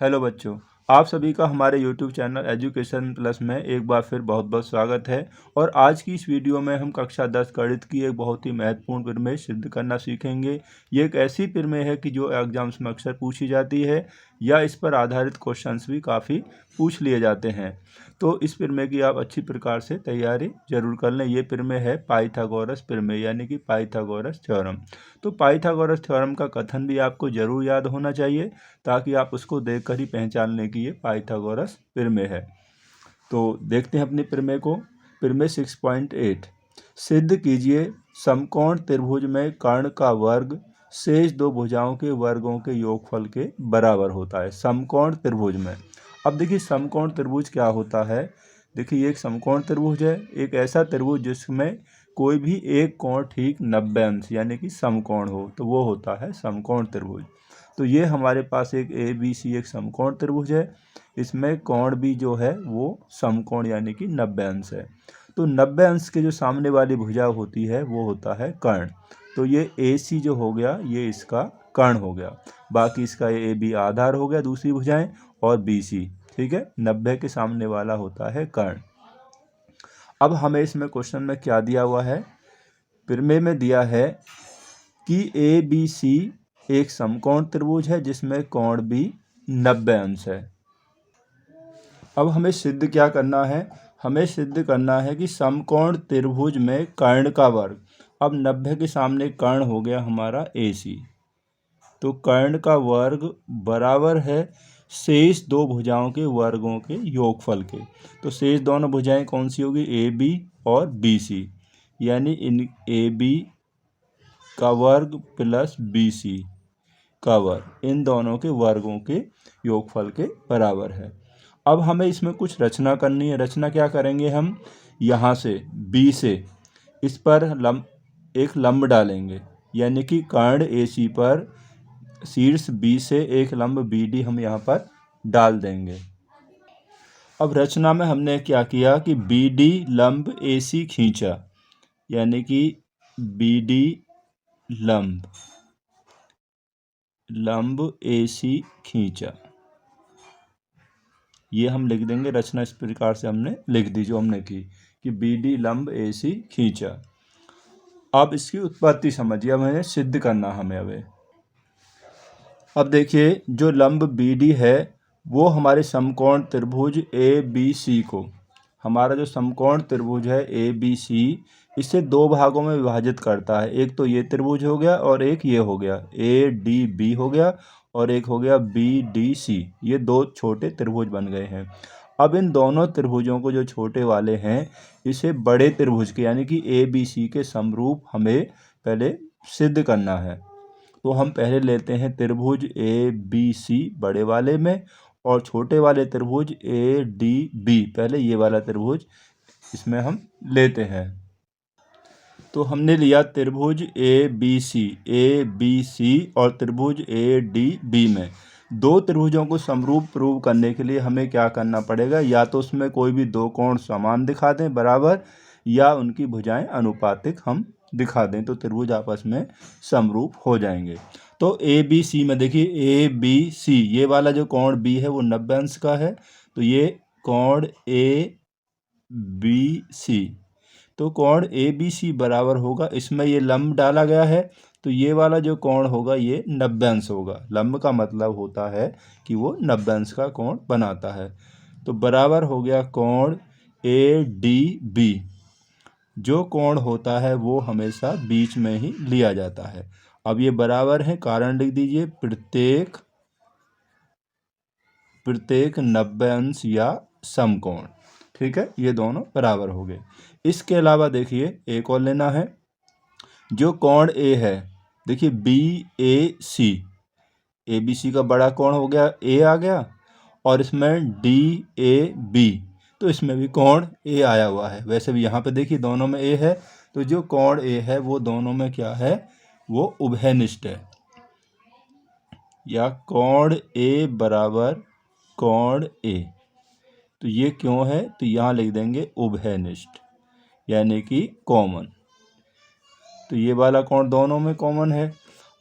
Hello बच्चों, आप सभी का हमारे YouTube चैनल एजुकेशन प्लस में एक बार फिर बहुत बहुत स्वागत है। और आज की इस वीडियो में हम कक्षा 10 गणित की एक बहुत ही महत्वपूर्ण प्रमेय सिद्ध करना सीखेंगे। ये एक ऐसी प्रमेय है कि जो एग्जाम्स में अक्सर पूछी जाती है या इस पर आधारित क्वेश्चंस भी काफ़ी पूछ लिए जाते हैं। तो इस प्रमेय की आप अच्छी प्रकार से तैयारी जरूर कर लें। ये प्रमेय है पाइथागोरस प्रमेय यानी कि पाइथागोरस थ्योरम। तो पाइथागोरस थ्योरम का कथन भी आपको जरूर याद होना चाहिए ताकि आप उसको देखकर ही पहचान लें कि ये पाइथागोरस प्रमेय है। तो देखते हैं अपने प्रमेय को। प्रमेय 6.8 सिद्ध कीजिए समकोण त्रिभुज में कर्ण का वर्ग शेष दो भुजाओं के वर्गों के योगफल के बराबर होता है। समकोण त्रिभुज में, अब देखिए समकोण त्रिभुज क्या होता है। देखिए ये एक समकोण त्रिभुज है, एक ऐसा त्रिभुज जिसमें कोई भी एक कोण ठीक 90 अंश यानी कि समकोण हो, तो वो होता है समकोण त्रिभुज। तो ये हमारे पास एक ABC एक समकोण त्रिभुज है। इसमें कोण भी जो है वो समकोण यानी कि 90 अंश है। तो 90 अंश के जो सामने वाली भुजा होती है वो होता है कर्ण। तो ये AC जो हो गया ये इसका कर्ण हो गया। बाकी इसका AB आधार हो गया दूसरी भुजाएं, और BC ठीक है 90 के सामने वाला होता है कर्ण। अब हमें इसमें क्वेश्चन में क्या दिया हुआ है, प्रमेय में दिया है कि ABC एक समकोण त्रिभुज है जिसमें कोण भी 90 अंश है। अब हमें सिद्ध क्या करना है, हमें सिद्ध करना है कि समकोण त्रिभुज में कर्ण का वर्ग। अब 90 के सामने कर्ण हो गया हमारा AC, तो कर्ण का वर्ग बराबर है शेष दो भुजाओं के वर्गों के योगफल के। तो शेष दोनों भुजाएं कौन सी होगी, AB और BC, यानी इन AB का वर्ग प्लस BC का वर्ग इन दोनों के वर्गों के योगफल के बराबर है। अब हमें इसमें कुछ रचना करनी है। रचना क्या करेंगे, हम यहाँ से B से इस पर एक लंब डालेंगे, यानी कि कर्ण AC पर शीर्ष B से एक लंब BD हम यहाँ पर डाल देंगे। अब रचना में हमने क्या किया कि BD लंब AC खींचा, यानी कि BD लंब AC खींचा, ये हम लिख देंगे। रचना इस प्रकार से हमने लिख दी जो हमने की कि BD लंब AC खींचा। अब इसकी उत्पत्ति समझिए, अब हमें सिद्ध करना हमें। अब देखिए जो लंब BD है वो हमारे समकोण त्रिभुज ABC को, हमारा जो समकोण त्रिभुज है ABC इसे दो भागों में विभाजित करता है। एक तो ये त्रिभुज हो गया और एक ये हो गया ADB हो गया, और एक हो गया BDC। ये दो छोटे त्रिभुज बन गए हैं। अब इन दोनों त्रिभुजों को जो छोटे वाले हैं इसे बड़े त्रिभुज के यानी कि ABC के समरूप हमें पहले सिद्ध करना है। तो हम पहले लेते हैं त्रिभुज ABC बड़े वाले में, और छोटे वाले त्रिभुज ADB, पहले ये वाला त्रिभुज इसमें हम लेते हैं। तो हमने लिया त्रिभुज ABC और त्रिभुज ADB में दो त्रिभुजों को समरूप प्रूव करने के लिए हमें क्या करना पड़ेगा, या तो उसमें कोई भी दो कोण समान दिखा दें बराबर, या उनकी भुजाएं अनुपातिक हम दिखा दें, तो त्रिभुज आपस में समरूप हो जाएंगे। तो ABC में देखिए ABC ये वाला जो कोण B है वो 90 अंश का है, तो ये कोण ABC, तो कोण ABC बराबर होगा, इसमें ये लंब डाला गया है तो ये वाला जो कोण होगा ये 90 अंश होगा। लंब का मतलब होता है कि वो 90 अंश का कोण बनाता है। तो बराबर हो गया कोण ADB। जो कोण होता है वो हमेशा बीच में ही लिया जाता है। अब ये बराबर है, कारण लिख दीजिए, प्रत्येक 90 अंश या समकोण। ठीक है, ये दोनों बराबर हो गए। इसके अलावा देखिए एक और लेना है, जो कोण A है, देखिए BAC, ABC का बड़ा कोण हो गया A आ गया, और इसमें DAB, तो इसमें भी कोण A आया हुआ है। वैसे भी यहाँ पे देखिए दोनों में A है, तो जो कोण A है वो दोनों में क्या है, वो उभयनिष्ठ है, या कोण A बराबर कोण A। तो ये क्यों है, तो यहाँ लिख देंगे उभयनिष्ठ यानी कि कॉमन। तो ये वाला कोण दोनों में कॉमन है।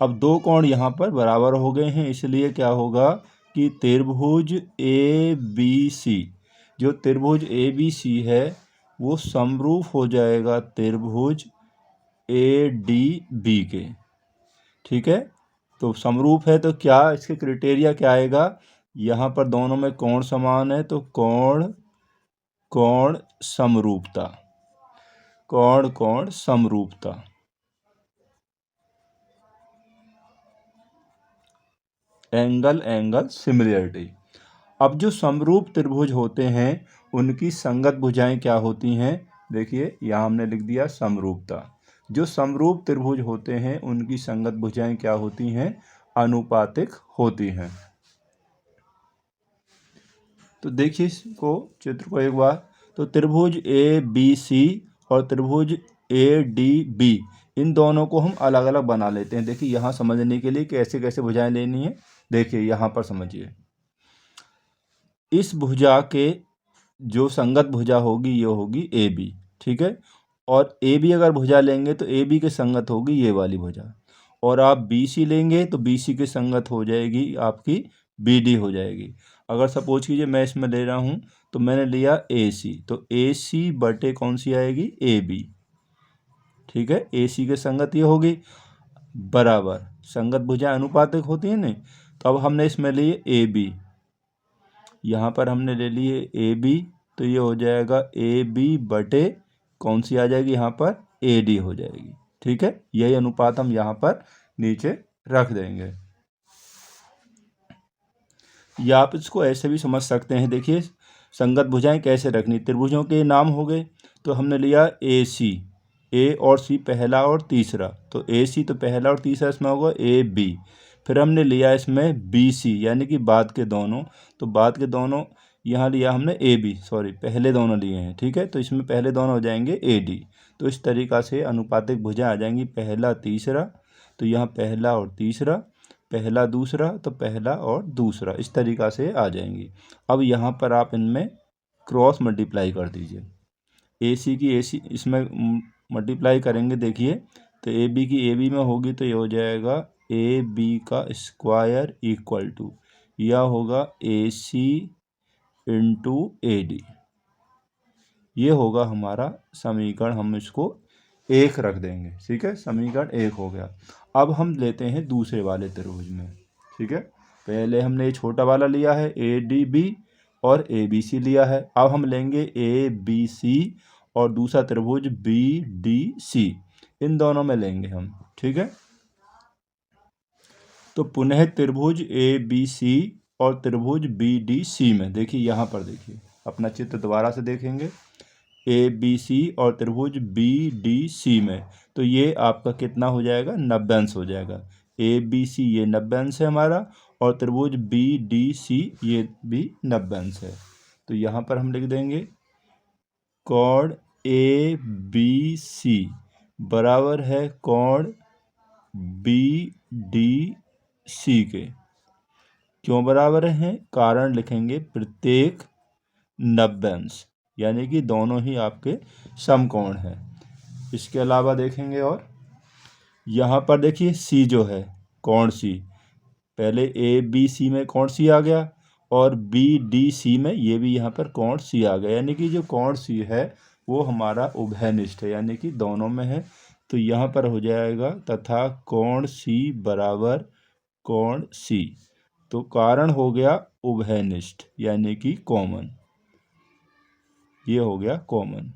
अब दो कोण यहाँ पर बराबर हो गए हैं, इसलिए क्या होगा कि त्रिभुज ए बी सी, जो त्रिभुज ए बी सी है वो समरूप हो जाएगा त्रिभुज ए डी बी के। ठीक है, तो समरूप है तो क्या इसके क्राइटेरिया क्या आएगा, यहाँ पर दोनों में कोण समान है तो कोण समरूपता, कोण समरूपता। Angle similarity. अब जो समरूप त्रिभुज होते हैं उनकी संगत भुजाएं क्या होती हैं, देखिए यहाँ हमने लिख दिया समरूपता। जो समरूप त्रिभुज होते हैं उनकी संगत भुजाएं क्या होती हैं, अनुपातिक होती हैं। तो देखिए इसको, चित्र को एक बार, तो त्रिभुज ए बी सी और त्रिभुज ए डी बी, इन दोनों को हम अलग अलग बना लेते हैं। देखिए यहाँ समझने के लिए कैसे कैसे भुजाएं लेनी है, देखिए यहाँ पर समझिए। इस भुजा के जो संगत भुजा होगी ये होगी ए बी, ठीक है, और ए बी अगर भुजा लेंगे तो ए बी के संगत होगी ये वाली भुजा, और आप बी सी लेंगे तो बी सी के संगत हो जाएगी आपकी बी डी हो जाएगी। अगर सपोज कीजिए मैं इसमें ले रहा हूँ तो मैंने लिया ए सी, तो ए सी बटे कौन सी आएगी, ए बी। ठीक है, ए सी के संगत ये होगी, बराबर संगत भुजा अनुपातिक होती है नहीं। तो अब हमने इसमें लिए ए बी, यहाँ पर हमने ले लिए ए बी, तो ये हो जाएगा ए बी बटे कौन सी आ जाएगी यहाँ पर, ए डी हो जाएगी। ठीक है, यही अनुपात हम यहाँ पर नीचे रख देंगे, या आप इसको ऐसे भी समझ सकते हैं। देखिए संगत भुजाएं कैसे रखनी, त्रिभुजों के नाम हो गए, तो हमने लिया ए सी, ए और सी पहला और तीसरा, तो ए सी तो पहला और तीसरा इसमें होगा ए बी। फिर हमने लिया इसमें बी सी यानी कि बाद के दोनों, तो बाद के दोनों यहाँ लिया हमने ए बी, सॉरी पहले दोनों लिए हैं। ठीक है, तो इसमें पहले दोनों हो जाएंगे ए डी। तो इस तरीक़ा से अनुपातिक भुजा आ जाएंगी, पहला तीसरा, तो यहाँ पहला और तीसरा, पहला दूसरा तो पहला और दूसरा, इस तरीक़ा से आ जाएंगी। अब यहाँ पर आप इनमें क्रॉस मल्टीप्लाई कर दीजिए, ए सी की ए सी इसमें मल्टीप्लाई करेंगे, देखिए तो ए बी की ए बी में होगी, तो ये हो जाएगा ए बी का स्क्वायर इक्वल टू, यह होगा A C into A D. ये होगा हमारा समीकरण, हम इसको 1 रख देंगे। ठीक है, समीकरण 1 हो गया। अब हम लेते हैं दूसरे वाले त्रिभुज में। ठीक है, पहले हमने ये छोटा वाला लिया है ए डी बी और ए बी सी लिया है, अब हम लेंगे ए बी सी और दूसरा त्रिभुज बी डी सी, इन दोनों में लेंगे हम। ठीक है, तो पुनः त्रिभुज ए बी सी और त्रिभुज बी डी सी में, देखिए यहाँ पर देखिए अपना चित्र दोबारा से देखेंगे, ए बी सी और त्रिभुज बी डी सी में, तो ये आपका कितना हो जाएगा, 90 अंश हो जाएगा। ए बी सी ये 90 अंश है हमारा, और त्रिभुज बी डी सी ये भी 90 अंश है। तो यहाँ पर हम लिख देंगे कोण ए बी सी बराबर है कोण बी डी सी के। क्यों बराबर हैं, कारण लिखेंगे प्रत्येक 90 अंश, यानी कि दोनों ही आपके समकोण हैं। इसके अलावा देखेंगे, और यहाँ पर देखिए सी जो है कोण सी, पहले ए बी सी में कोण सी आ गया, और बी डी सी में ये भी यहाँ पर कोण सी आ गया, यानी कि जो कोण सी है वो हमारा उभयनिष्ठ है, यानी कि दोनों में है। तो यहाँ पर हो जाएगा तथा कोण सी बराबर कोण सी, तो कारण हो गया उभयनिष्ठ यानी कि कॉमन, ये हो गया कॉमन।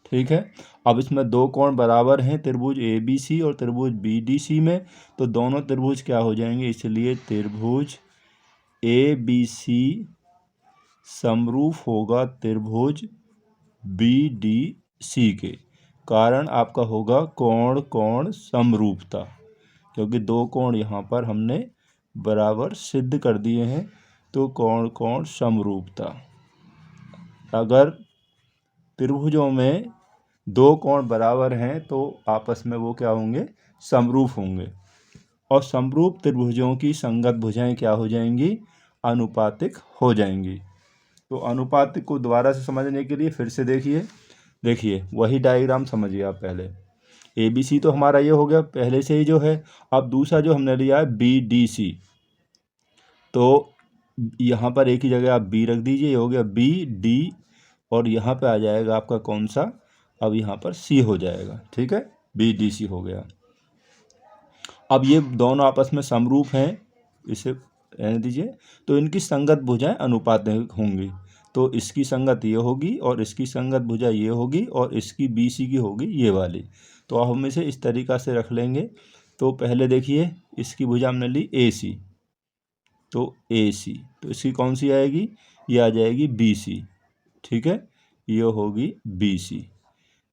ठीक है, अब इसमें दो कोण बराबर हैं त्रिभुज ए बी सी और त्रिभुज बी डी सी में, तो दोनों त्रिभुज क्या हो जाएंगे, इसलिए त्रिभुज ए बी सी समरूप होगा त्रिभुज बी डी सी के। कारण आपका होगा कोण कोण समरूपता, क्योंकि दो कोण यहाँ पर हमने बराबर सिद्ध कर दिए हैं, तो कोण कोण समरूपता। अगर त्रिभुजों में दो कोण बराबर हैं तो आपस में वो क्या होंगे, समरूप होंगे, और समरूप त्रिभुजों की संगत भुजाएं क्या हो जाएंगी, अनुपातिक हो जाएंगी। तो अनुपातिक को दोबारा से समझने के लिए फिर से देखिए वही डायग्राम समझिए आप। पहले ए बी सी तो हमारा ये हो गया पहले से ही जो है, अब दूसरा जो हमने लिया है बी डी सी, तो यहाँ पर एक ही जगह आप बी रख दीजिए, ये हो गया बी डी, और यहाँ पे आ जाएगा आपका कौन सा, अब यहाँ पर सी हो जाएगा। ठीक है, बी डी सी हो गया। अब ये दोनों आपस में समरूप हैं, इसे रहने दीजिए। तो इनकी संगत भुजाएं अनुपात होंगी, तो इसकी संगत ये होगी और इसकी संगत भुजा ये होगी और इसकी बी सी की होगी ये वाली। तो अब हम इसे इस तरीक़ा से रख लेंगे। तो पहले देखिए, इसकी भुजा हमने ली ए सी, तो ए सी, तो इसकी कौन सी आएगी, ये आ जाएगी बी सी। ठीक है, ये होगी बी सी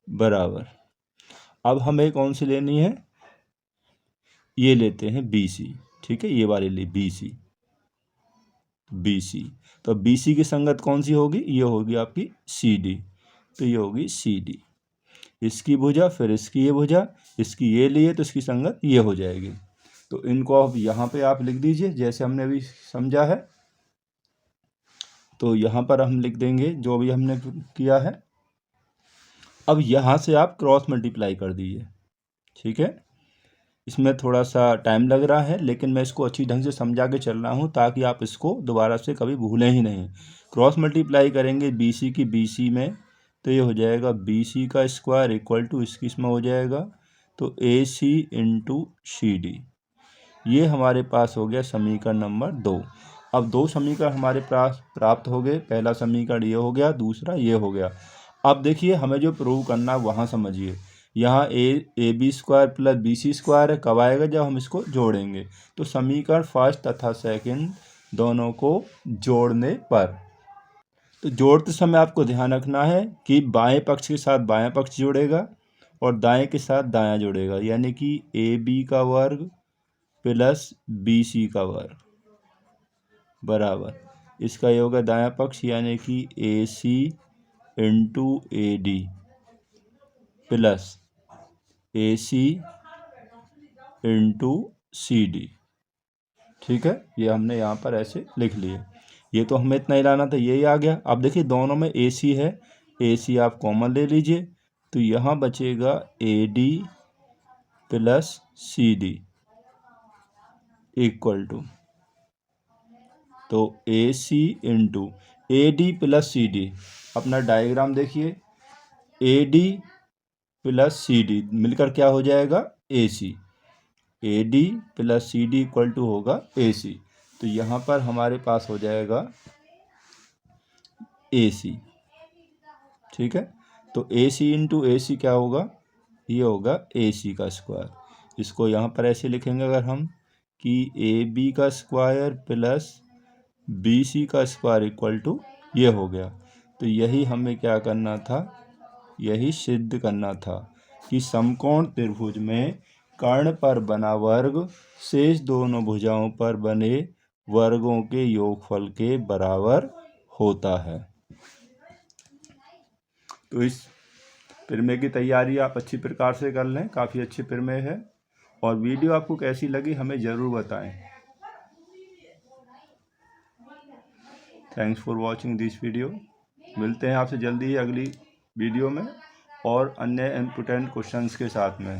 बराबर। अब हमें कौन सी लेनी है, ये लेते हैं बी सी। ठीक है, ये वाली ली बी सी, बी सी। तो बी सी की संगत कौन सी होगी, ये होगी आपकी सी डी, तो ये होगी सी डी। इसकी भुजा, फिर इसकी ये भुजा, इसकी ये लिए तो इसकी संगत ये हो जाएगी। तो इनको अब यहाँ पे आप लिख दीजिए जैसे हमने अभी समझा है। तो यहाँ पर हम लिख देंगे जो भी हमने किया है। अब यहाँ से आप क्रॉस मल्टीप्लाई कर दीजिए। ठीक है, इसमें थोड़ा सा टाइम लग रहा है, लेकिन मैं इसको अच्छी ढंग से समझा के चल रहा हूँ ताकि आप इसको दोबारा से कभी भूलें ही नहीं। क्रॉस मल्टीप्लाई करेंगे बी सी की बी सी में, तो ये हो जाएगा बी सी का स्क्वायर इक्वल टू इसकी इसमें हो जाएगा तो A C into C D. ये हमारे पास हो गया समीकरण नंबर 2। अब 2 समीकरण हमारे पास प्राप्त हो गए। पहला समीकरण ये हो गया, दूसरा ये हो गया। अब देखिए, हमें जो प्रूव करना है वहाँ समझिए। यहाँ A B square plus B C square है, कब आएगा, जब हम इसको जोड़ेंगे। तो समीकरण फर्स्ट तथा सेकंड दोनों को जोड़ने पर, तो जोड़ते समय आपको ध्यान रखना है कि बाएं पक्ष के साथ बायां पक्ष जोड़ेगा और दाएं के साथ दायां जोड़ेगा, यानी कि ए बी का वर्ग प्लस बी सी का वर्ग बराबर, इसका ये होगा दायां पक्ष यानी कि A C into A D plus A C into C D. ठीक है, ये हमने यहाँ पर ऐसे लिख लिए। ये तो हमें इतना ही लाना था, यही आ गया। अब देखिए, दोनों में ए सी है, ए सी आप कॉमन ले लीजिए, तो यहाँ बचेगा A D plus C D equal to, तो A C into A D plus C D. अपना डायग्राम देखिए, A D plus C D मिलकर क्या हो जाएगा, A C. A D plus C D equal to होगा ए सी। तो यहाँ पर हमारे पास हो जाएगा ए सी। ठीक है, तो ए सी इंटू ए सी क्या होगा, ये होगा ए सी का स्क्वायर। इसको यहाँ पर ऐसे लिखेंगे अगर हम कि ए बी का स्क्वायर प्लस बी सी का स्क्वायर इक्वल टू ये हो गया। तो यही हमें क्या करना था, यही सिद्ध करना था कि समकोण त्रिभुज में कर्ण पर बना वर्ग शेष दोनों भुजाओं पर बने वर्गों के योगफल के बराबर होता है। तो इस प्रमेय की तैयारी आप अच्छी प्रकार से कर लें, काफ़ी अच्छी प्रमेय है। और वीडियो आपको कैसी लगी हमें ज़रूर बताएं। Thanks for watching this video. मिलते हैं आपसे जल्दी ही अगली वीडियो में और अन्य इम्पोर्टेंट क्वेश्चंस के साथ में।